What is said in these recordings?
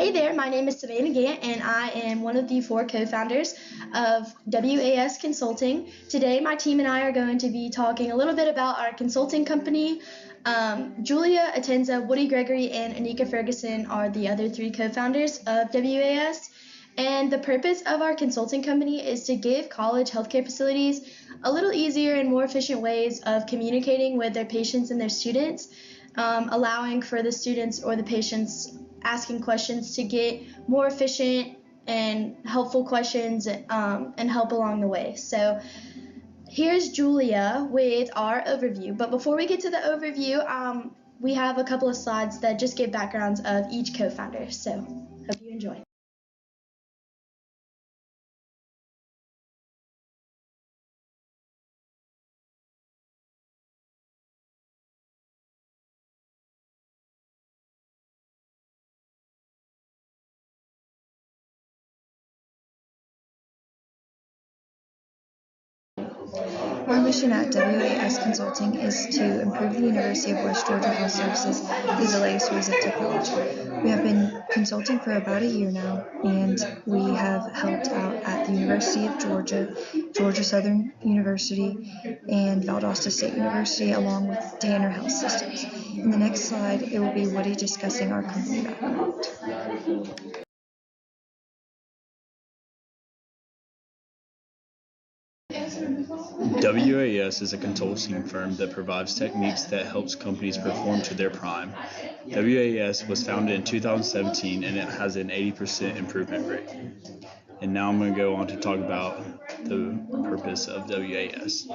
Hey there, my name is Savannah Gant, and I am one of the 4 co-founders of WAS Consulting. Today, my team and I are going to be talking a little bit about our consulting company. Julia Atenza, Woody Gregory, and Anika Ferguson are the other 3 co-founders of WAS. And the purpose of our consulting company is to give college healthcare facilities a little easier and more efficient ways of communicating with their patients and their students, allowing for the students or the patients asking questions to get more efficient and helpful questions and help along the way. So here's Julia with our overview. But before we get to the overview, we have a couple of slides that just give backgrounds of each co-founder. So hope you enjoy. Our mission at WAS Consulting is to improve the University of West Georgia Health Services through the latest ways of technology. We have been consulting for about a year now, and we have helped out at the University of Georgia, Georgia Southern University, and Valdosta State University, along with Tanner Health Systems. In the next slide, it will be Woody discussing our company background. WAS is a consulting firm that provides techniques that helps companies perform to their prime. WAS was founded in 2017 and it has an 80% improvement rate. And now I'm going to go on to talk about the purpose of WAS.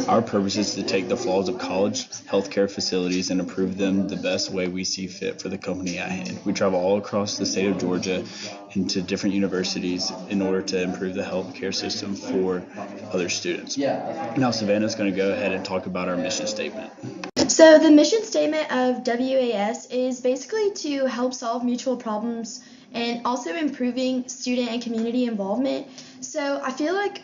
Our purpose is to take the flaws of college healthcare facilities and improve them the best way we see fit for the company at hand. We travel all across the state of Georgia into different universities in order to improve the healthcare system for other students. Now Savannah's going to go ahead and talk about our mission statement. So the mission statement of WAS is basically to help solve mutual problems and also improving student and community involvement. So I feel like,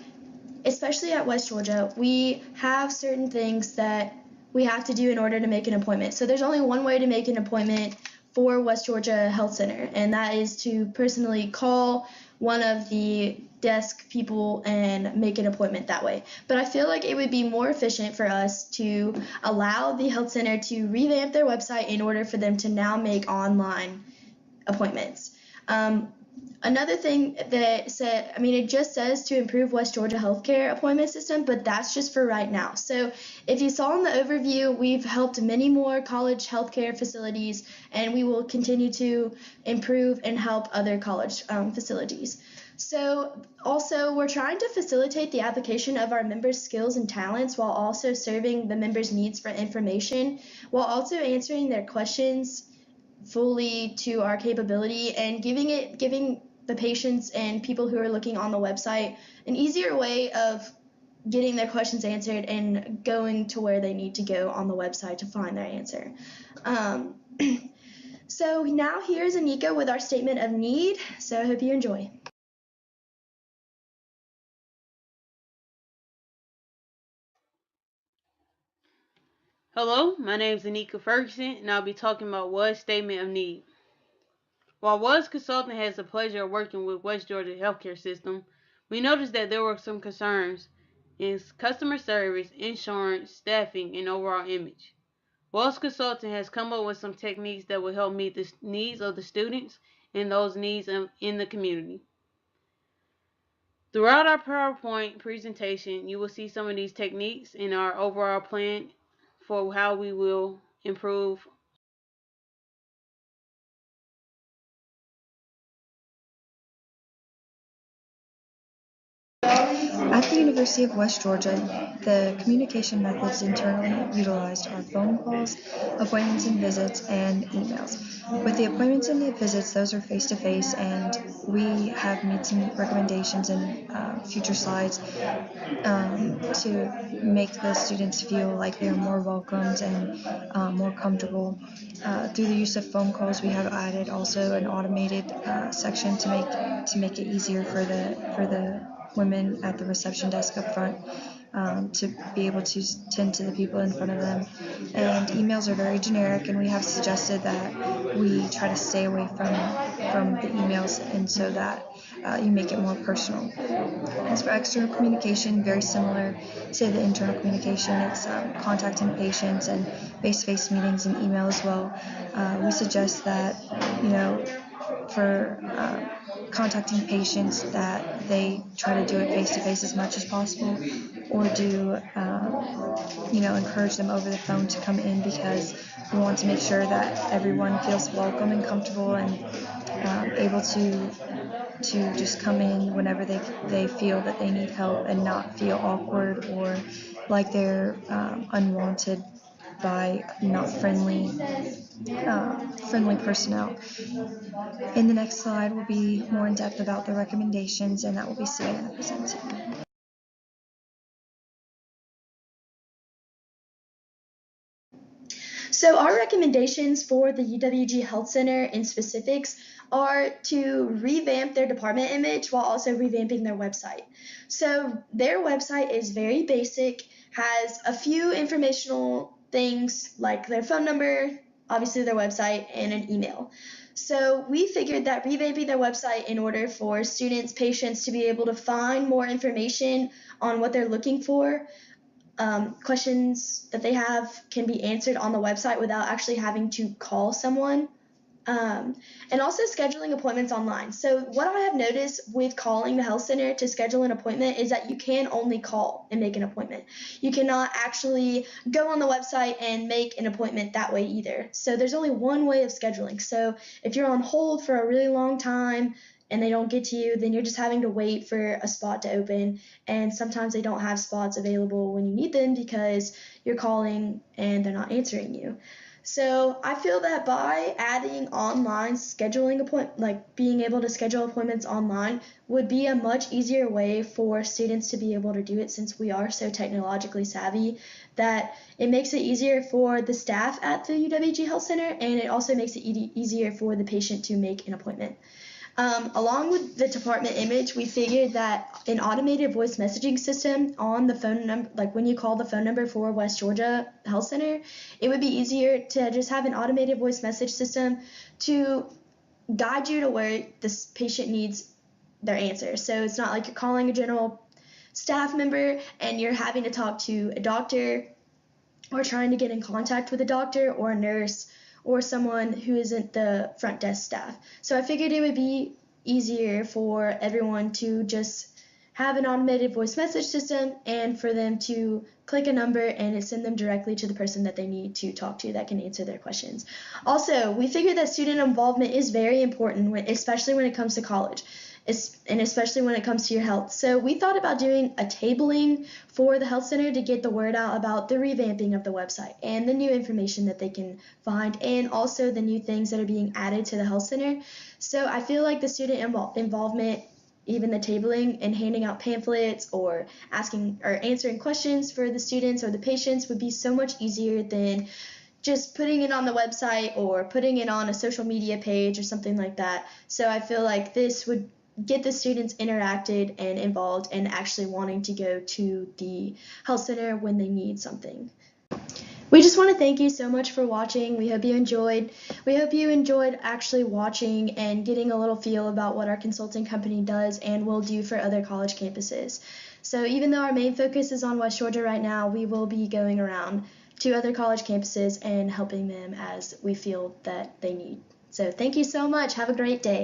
especially at West Georgia, we have certain things that we have to do in order to make an appointment. So there's only one way to make an appointment for West Georgia Health Center, and that is to personally call one of the desk people and make an appointment that way. But I feel like it would be more efficient for us to allow the health center to revamp their website in order for them to now make online appointments. Another thing that said, it just says to improve West Georgia healthcare appointment system, but that's just for right now. So if you saw in the overview, we've helped many more college healthcare facilities, and we will continue to improve and help other college facilities. So also, we're trying to facilitate the application of our members' skills and talents while also serving the members' needs for information, while also answering their questions fully to our capability and giving the patients and people who are looking on the website an easier way of getting their questions answered and going to where they need to go on the website to find their answer. So now here's Anika with our statement of need. So I hope you enjoy. Hello, my name is Anika Ferguson, and I'll be talking about WAS Statement of Need. While WAS Consulting has the pleasure of working with West Georgia Healthcare System, we noticed that there were some concerns in customer service, insurance, staffing, and overall image. WAS Consulting has come up with some techniques that will help meet the needs of the students and those needs in the community. Throughout our PowerPoint presentation, you will see some of these techniques in our overall plan for how we will improve. At the University of West Georgia, the communication methods internally utilized are phone calls, appointments and visits, and emails. With the appointments and the visits, those are face-to-face, and we have made some recommendations in future slides to make the students feel like they are more welcomed and more comfortable. Through the use of phone calls, we have added also an automated section to make it easier for the women at the reception desk up front to be able to tend to the people in front of them. And emails are very generic, and we have suggested that we try to stay away from the emails, and so that you make it more personal. As for external communication, very similar to the internal communication, it's contacting patients and face-to-face meetings and email as well. We suggest that, for contacting patients, that they try to do it face-to-face as much as possible, or do encourage them over the phone to come in, because we want to make sure that everyone feels welcome and comfortable and able to just come in whenever they feel that they need help, and not feel awkward or like they're unwanted by not friendly personnel. In the next slide will be more in depth about the recommendations, and that will be Savannah presenting. So our recommendations for the UWG Health Center in specifics are to revamp their department image while also revamping their website. So their website is very basic, has a few informational things like their phone number, obviously their website, and an email. So we figured that revamping their website in order for students, patients to be able to find more information on what they're looking for, questions that they have can be answered on the website without actually having to call someone, and also scheduling appointments online. So what I have noticed with calling the health center to schedule an appointment is that you can only call and make an appointment. You cannot actually go on the website and make an appointment that way either. So there's only one way of scheduling. So if you're on hold for a really long time and they don't get to you, then you're just having to wait for a spot to open, and sometimes they don't have spots available when you need them because you're calling and they're not answering you. So I feel that by adding online scheduling being able to schedule appointments online would be a much easier way for students to be able to do it, since we are so technologically savvy, that it makes it easier for the staff at the UWG Health Center, and it also makes it easier for the patient to make an appointment. Along with the department image, we figured that an automated voice messaging system on the phone number, like when you call the phone number for West Georgia Health Center, it would be easier to just have an automated voice message system to guide you to where this patient needs their answer. So it's not like you're calling a general staff member and you're having to talk to a doctor or trying to get in contact with a doctor or a nurse or someone who isn't the front desk staff. So I figured it would be easier for everyone to just have an automated voice message system, and for them to click a number and it send them directly to the person that they need to talk to that can answer their questions. Also, we figured that student involvement is very important, especially when it comes to college, and especially when it comes to your health. So we thought about doing a tabling for the health center to get the word out about the revamping of the website and the new information that they can find, and also the new things that are being added to the health center. So I feel like the student involvement, even the tabling and handing out pamphlets or asking or answering questions for the students or the patients, would be so much easier than just putting it on the website or putting it on a social media page or something like that. So I feel like this would get the students interacted and involved and actually wanting to go to the health center when they need something. We just want to thank you so much for watching. We hope you enjoyed actually watching and getting a little feel about what our consulting company does and will do for other college campuses. So even though our main focus is on West Georgia right now, we will be going around to other college campuses and helping them as we feel that they need. So thank you so much. Have a great day.